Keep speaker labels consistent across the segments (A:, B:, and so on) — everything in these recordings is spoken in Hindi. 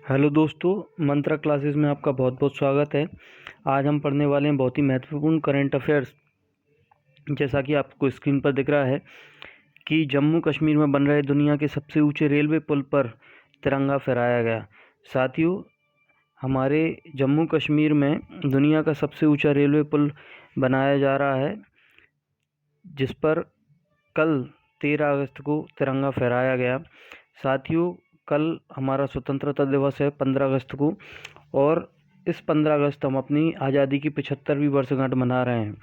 A: हेलो दोस्तों, मंत्रा क्लासेस में आपका बहुत बहुत स्वागत है। आज हम पढ़ने वाले हैं बहुत ही महत्वपूर्ण करंट अफेयर्स। जैसा कि आपको स्क्रीन पर दिख रहा है कि जम्मू कश्मीर में बन रहे दुनिया के सबसे ऊंचे रेलवे पुल पर तिरंगा फहराया गया। साथियों, हमारे जम्मू कश्मीर में दुनिया का सबसे ऊंचा रेलवे पुल बनाया जा रहा है, जिस पर कल 13 अगस्त को तिरंगा फहराया गया। साथियों, कल हमारा स्वतंत्रता दिवस है 15 अगस्त को, और इस 15 अगस्त हम अपनी आज़ादी की 75वीं वर्षगांठ मना रहे हैं।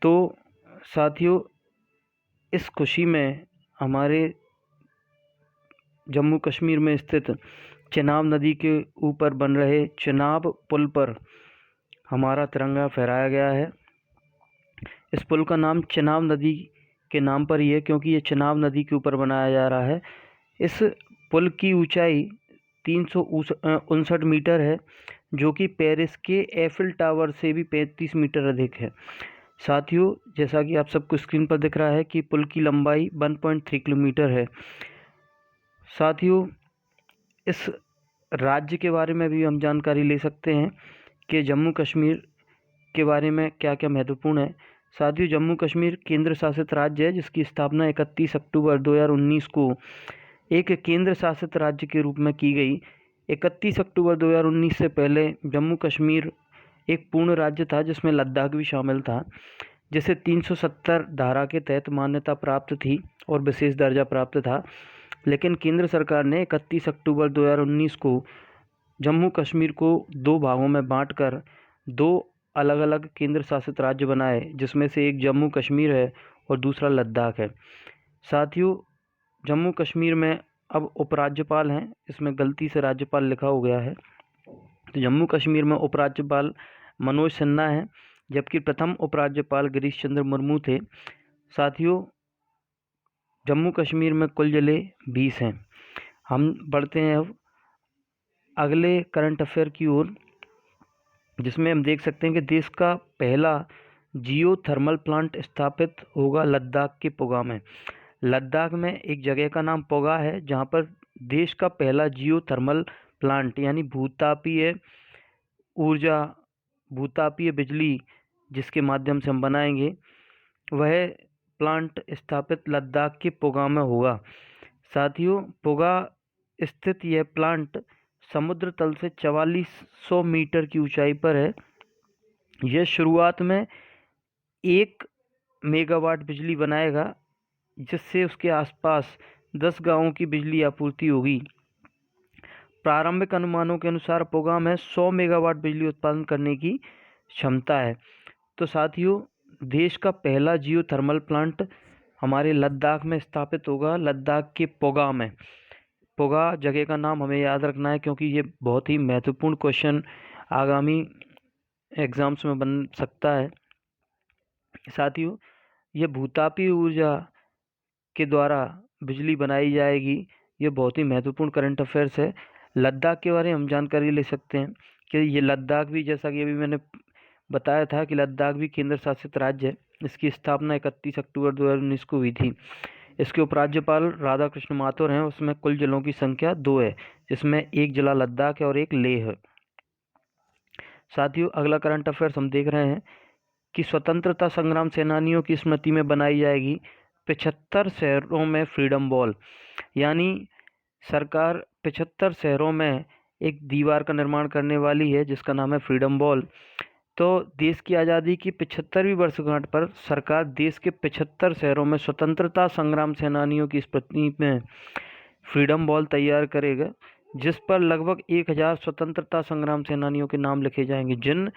A: तो साथियों, इस खुशी में हमारे जम्मू कश्मीर में स्थित चेनाब नदी के ऊपर बन रहे चेनाब पुल पर हमारा तिरंगा फहराया गया है। इस पुल का नाम चेनाब नदी के नाम पर ही है, क्योंकि ये चेनाब नदी के ऊपर बनाया जा रहा है। इस पुल की ऊंचाई 359 मीटर है, जो कि पेरिस के एफिल टावर से भी 35 मीटर अधिक है। साथियों, जैसा कि आप सबको स्क्रीन पर दिख रहा है कि पुल की लंबाई 1.3 किलोमीटर है। साथियों, इस राज्य के बारे में भी हम जानकारी ले सकते हैं कि जम्मू कश्मीर के बारे में क्या क्या महत्वपूर्ण है। साथियों, जम्मू कश्मीर केंद्र शासित राज्य है, जिसकी स्थापना 31 अक्टूबर 2019 को एक केंद्र शासित राज्य के रूप में की गई। 31 अक्टूबर 2019 से पहले जम्मू कश्मीर एक पूर्ण राज्य था, जिसमें लद्दाख भी शामिल था, जिसे 370 धारा के तहत मान्यता प्राप्त थी और विशेष दर्जा प्राप्त था। लेकिन केंद्र सरकार ने 31 अक्टूबर 2019 को जम्मू कश्मीर को दो भागों में बांटकर दो अलग अलग केंद्र शासित राज्य बनाए, जिसमें से एक जम्मू कश्मीर है और दूसरा लद्दाख है। साथियों, जम्मू कश्मीर में अब उपराज्यपाल हैं, इसमें गलती से राज्यपाल लिखा हो गया है। तो जम्मू कश्मीर में उपराज्यपाल मनोज सिन्हा हैं, जबकि प्रथम उपराज्यपाल गिरीश चंद्र मुर्मू थे। साथियों, जम्मू कश्मीर में कुल जिले 20 हैं। हम बढ़ते हैं अब अगले करंट अफेयर की ओर, जिसमें हम देख सकते हैं कि देश का पहला जियो थर्मल प्लांट स्थापित होगा लद्दाख के पोगा में। लद्दाख में एक जगह का नाम पोगा है, जहां पर देश का पहला जियो थर्मल प्लांट यानी भूतापीय ऊर्जा, भूतापीय बिजली जिसके माध्यम से हम बनाएंगे, वह प्लांट स्थापित लद्दाख के पोगा में होगा। साथियों, पोगा स्थित यह प्लांट समुद्र तल से 4400 मीटर की ऊंचाई पर है। यह शुरुआत में 1 मेगावाट बिजली बनाएगा, जिससे उसके आसपास 10 गांवों की बिजली आपूर्ति होगी। प्रारंभिक अनुमानों के अनुसार पोगा में 100 मेगावाट बिजली उत्पादन करने की क्षमता है। तो साथियों, देश का पहला जियो थर्मल प्लांट हमारे लद्दाख में स्थापित होगा, लद्दाख के पोगा में। पोगा जगह का नाम हमें याद रखना है, क्योंकि ये बहुत ही महत्वपूर्ण क्वेश्चन आगामी एग्जाम्स में बन सकता है। साथियों, ये भूतापीय ऊर्जा के द्वारा बिजली बनाई जाएगी। ये बहुत ही महत्वपूर्ण करंट अफेयर्स है। लद्दाख के बारे में हम जानकारी ले सकते हैं कि ये लद्दाख भी, जैसा कि अभी मैंने बताया था कि लद्दाख भी केंद्र शासित राज्य है। इसकी स्थापना 31 अक्टूबर 2019 को हुई थी। इसके उपराज्यपाल राधा कृष्ण माथुर हैं। उसमें कुल जिलों की संख्या 2 है, जिसमें एक जिला लद्दाख है और एक लेह है। साथियों, अगला करंट अफेयर्स हम देख रहे हैं कि स्वतंत्रता संग्राम सेनानियों की स्मृति में बनाई जाएगी 75 शहरों में फ्रीडम वॉल। यानी सरकार 75 शहरों में एक दीवार का निर्माण करने वाली है, जिसका नाम है फ्रीडम वॉल। तो देश की आज़ादी की 75वीं वर्षगांठ पर सरकार देश के 75 शहरों में स्वतंत्रता संग्राम सेनानियों की स्मृति में फ्रीडम वॉल तैयार करेगा, जिस पर लगभग 1000 स्वतंत्रता संग्राम सेनानियों के नाम लिखे जाएंगे, जिन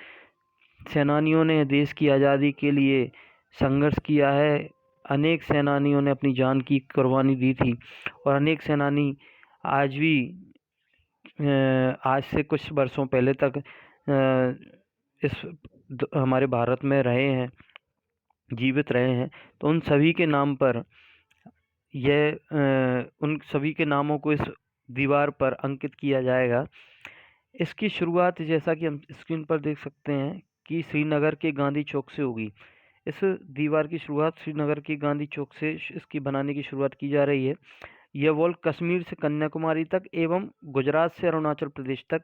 A: सेनानियों ने देश की आज़ादी के लिए संघर्ष किया है। अनेक सेनानियों ने अपनी जान की कुर्बानी दी थी, और अनेक सेनानी आज भी आज से कुछ वर्षों पहले तक इस हमारे भारत में रहे हैं, जीवित रहे हैं। तो उन सभी के नाम पर उन सभी के नामों को इस दीवार पर अंकित किया जाएगा। इसकी शुरुआत, जैसा कि हम स्क्रीन पर देख सकते हैं, कि श्रीनगर के गांधी चौक से होगी। इस दीवार की शुरुआत श्रीनगर के गांधी चौक से इसकी बनाने की शुरुआत की जा रही है। यह वॉल कश्मीर से कन्याकुमारी तक एवं गुजरात से अरुणाचल प्रदेश तक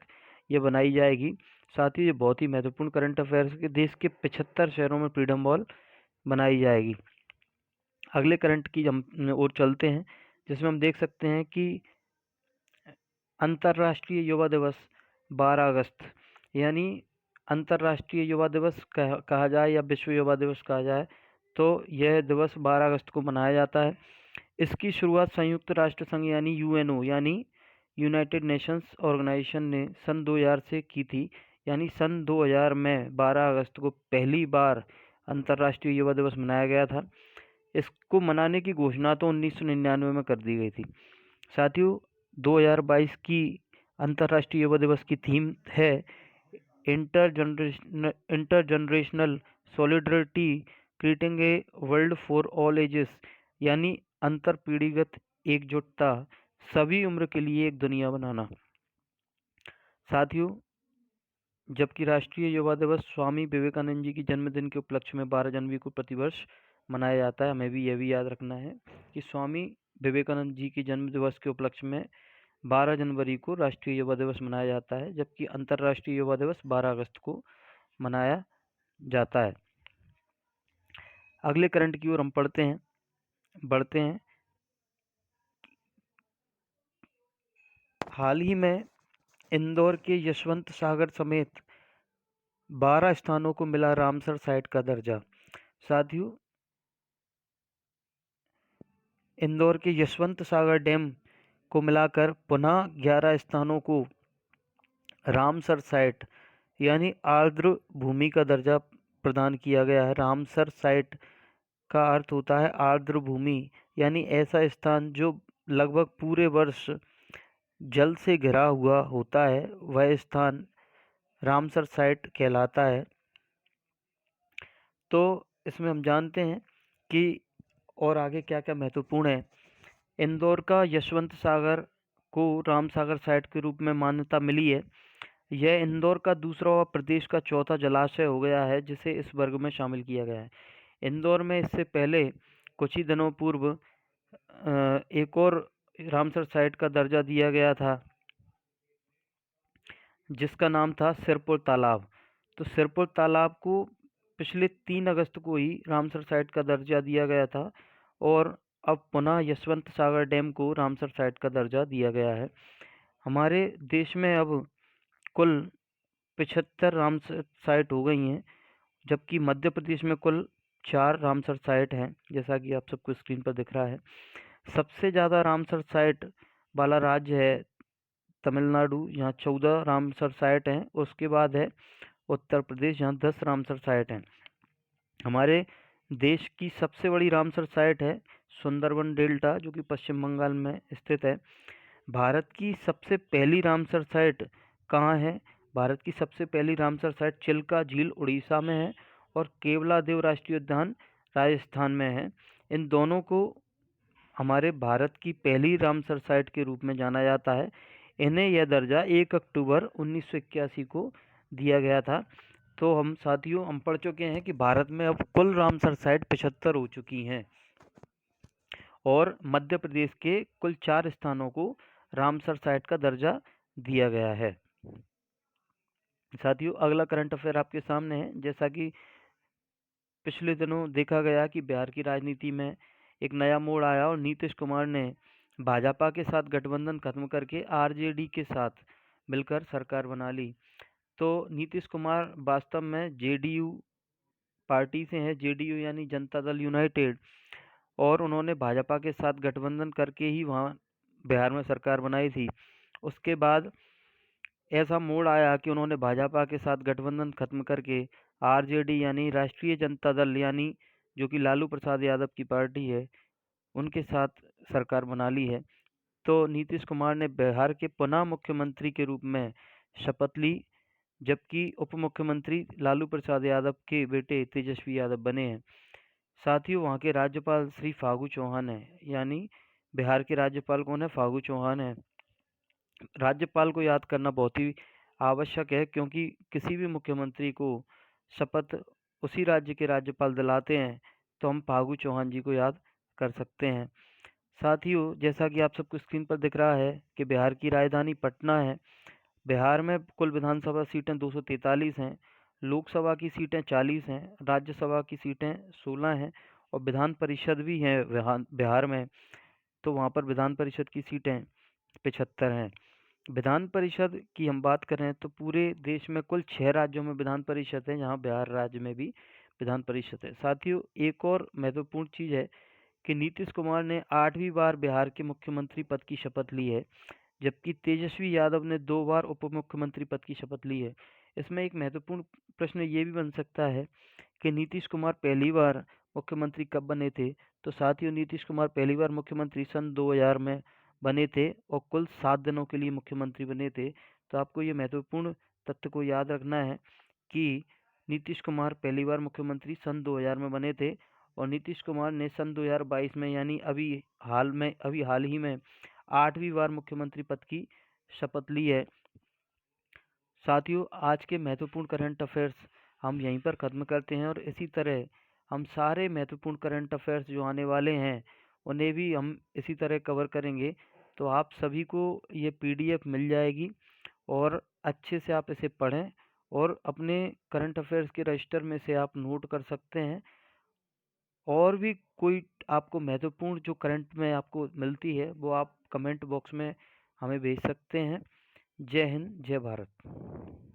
A: ये बनाई जाएगी। साथ ही ये बहुत ही महत्वपूर्ण करंट अफेयर्स के देश के 75 शहरों में फ्रीडम वॉल बनाई जाएगी। अगले करंट की हम ओर चलते हैं, जिसमें हम देख सकते हैं कि अंतर्राष्ट्रीय युवा दिवस 12 अगस्त, यानी अंतर्राष्ट्रीय युवा दिवस कहा जाए या विश्व युवा दिवस कहा जाए तो यह दिवस 12 अगस्त को मनाया जाता है। इसकी शुरुआत संयुक्त राष्ट्र संघ यानी यूएनओ यानी यूनाइटेड नेशंस ऑर्गेनाइजेशन ने सन 2000 से की थी। यानी सन 2000 में 12 अगस्त को पहली बार अंतर्राष्ट्रीय युवा दिवस मनाया गया था। इसको मनाने की घोषणा तो 1999 में कर दी गई थी। साथियों, 2022 की अंतर्राष्ट्रीय युवा दिवस की थीम है intergenerational solidarity creating a world for all ages, यानी अंतर पीढ़ीगत एकजुटता, सभी उम्र के लिए एक दुनिया बनाना। साथियों, जबकि राष्ट्रीय युवा दिवस स्वामी विवेकानंद जी की जन्मदिन के उपलक्ष्य में 12 जनवरी को प्रतिवर्ष मनाया जाता है, हमें भी यह भी याद रखना है कि स्वामी विवेकानंद जी की जन्म दिवस के उपलक्ष्य में 12 जनवरी को राष्ट्रीय युवा दिवस मनाया जाता है, जबकि अंतर्राष्ट्रीय युवा दिवस 12 अगस्त को मनाया जाता है। अगले करंट की ओर हम बढ़ते हैं। हाल ही में इंदौर के यशवंत सागर समेत 12 स्थानों को मिला रामसर साइट का दर्जा। साथियों, इंदौर के यशवंत सागर डैम को मिलाकर पुनः 11 स्थानों को रामसर साइट यानी आर्द्र भूमि का दर्जा प्रदान किया गया है। रामसर साइट का अर्थ होता है आर्द्र भूमि, यानी ऐसा स्थान जो लगभग पूरे वर्ष जल से घिरा हुआ होता है, वह स्थान रामसर साइट कहलाता है। तो इसमें हम जानते हैं कि और आगे क्या क्या महत्वपूर्ण है। इंदौर का यशवंत सागर को रामसागर साइट के रूप में मान्यता मिली है। यह इंदौर का दूसरा और प्रदेश का चौथा जलाशय हो गया है जिसे इस वर्ग में शामिल किया गया है। इंदौर में इससे पहले कुछ ही दिनों पूर्व एक और रामसर साइट का दर्जा दिया गया था, जिसका नाम था सिरपुर तालाब। तो सिरपुर तालाब को पिछले 3 अगस्त को ही रामसर साइट का दर्जा दिया गया था और अब पुनः यशवंत सागर डैम को रामसर साइट का दर्जा दिया गया है। हमारे देश में अब कुल 75 रामसर साइट हो गई हैं, जबकि मध्य प्रदेश में कुल 4 रामसर साइट हैं, जैसा कि आप सबको स्क्रीन पर दिख रहा है। सबसे ज़्यादा रामसर साइट वाला राज्य है तमिलनाडु, यहाँ 14 रामसर साइट हैं। उसके बाद है उत्तर प्रदेश, यहाँ 10 रामसर साइट हैं। हमारे देश की सबसे बड़ी रामसर साइट है सुंदरबन डेल्टा, जो कि पश्चिम बंगाल में स्थित है। भारत की सबसे पहली रामसर साइट कहाँ है? भारत की सबसे पहली रामसर साइट चिल्का झील उड़ीसा में है और केवलादेव राष्ट्रीय उद्यान राजस्थान में है। इन दोनों को हमारे भारत की पहली रामसर साइट के रूप में जाना जाता है। इन्हें यह दर्जा 1 अक्टूबर 1981 को दिया गया था। तो हम साथियों हम पढ़ चुके हैं कि भारत में अब कुल रामसर साइट 75 हो चुकी हैं और मध्य प्रदेश के कुल 4 स्थानों को रामसर साइट का दर्जा दिया गया है। साथियों, अगला करंट अफेयर आपके सामने है। जैसा कि पिछले दिनों देखा गया कि बिहार की राजनीति में एक नया मोड़ आया और नीतीश कुमार ने भाजपा के साथ गठबंधन खत्म करके आरजेडी के साथ मिलकर सरकार बना ली। तो नीतीश कुमार वास्तव में जेडीयू पार्टी से हैं, जेडीयू यानी जनता दल यूनाइटेड, और उन्होंने भाजपा के साथ गठबंधन करके ही वहाँ बिहार में सरकार बनाई थी। उसके बाद ऐसा मोड़ आया कि उन्होंने भाजपा के साथ गठबंधन खत्म करके आरजेडी यानी राष्ट्रीय जनता दल यानी जो कि लालू प्रसाद यादव की पार्टी है, उनके साथ सरकार बना ली है। तो नीतीश कुमार ने बिहार के पुनः मुख्यमंत्री के रूप में शपथ ली, जबकि उप मुख्यमंत्री लालू प्रसाद यादव के बेटे तेजस्वी यादव बने हैं। साथ ही वहाँ के राज्यपाल श्री फागू चौहान है, यानी बिहार के राज्यपाल कौन है? फागू चौहान है। राज्यपाल को याद करना बहुत ही आवश्यक है, क्योंकि किसी भी मुख्यमंत्री को शपथ उसी राज्य के राज्यपाल दिलाते हैं, तो हम फागू चौहान जी को याद कर सकते हैं। साथियों, जैसा कि आप सबको स्क्रीन पर दिख रहा है कि बिहार की राजधानी पटना है। बिहार में कुल विधानसभा सीटें 243 हैं, लोकसभा की सीटें 40 हैं, राज्यसभा की सीटें 16 हैं और विधान परिषद भी है बिहार में। तो वहाँ पर विधान परिषद की सीटें 75 हैं। विधान परिषद की हम बात करें तो पूरे देश में कुल 6 राज्यों में विधान परिषद है, जहाँ बिहार राज्य में भी विधान परिषद है। साथियों, एक और महत्वपूर्ण चीज़ है कि नीतीश कुमार ने 8वीं बार बिहार के मुख्यमंत्री पद की शपथ ली है, जबकि तेजस्वी यादव ने 2 बार उप मुख्यमंत्री पद की शपथ ली है। इसमें एक महत्वपूर्ण प्रश्न ये भी बन सकता है कि नीतीश कुमार पहली बार मुख्यमंत्री कब बने थे। तो साथियों, नीतीश कुमार पहली बार मुख्यमंत्री सन 2000 में बने थे और कुल 7 दिनों के लिए मुख्यमंत्री बने थे। तो आपको ये महत्वपूर्ण तथ्य को याद रखना है कि नीतीश कुमार पहली बार मुख्यमंत्री सन 2000 में बने थे और नीतीश कुमार ने सन 2022 में, यानी अभी हाल ही में 8वीं बार मुख्यमंत्री पद की शपथ ली है। साथियों, आज के महत्वपूर्ण करंट अफेयर्स हम यहीं पर ख़त्म करते हैं और इसी तरह हम सारे महत्वपूर्ण करंट अफेयर्स जो आने वाले हैं उन्हें भी हम इसी तरह कवर करेंगे। तो आप सभी को ये पीडीएफ मिल जाएगी और अच्छे से आप इसे पढ़ें और अपने करंट अफेयर्स के रजिस्टर में से आप नोट कर सकते हैं। और भी कोई आपको महत्वपूर्ण जो करंट में आपको मिलती है वो आप कमेंट बॉक्स में हमें भेज सकते हैं। जय हिंद, जय भारत।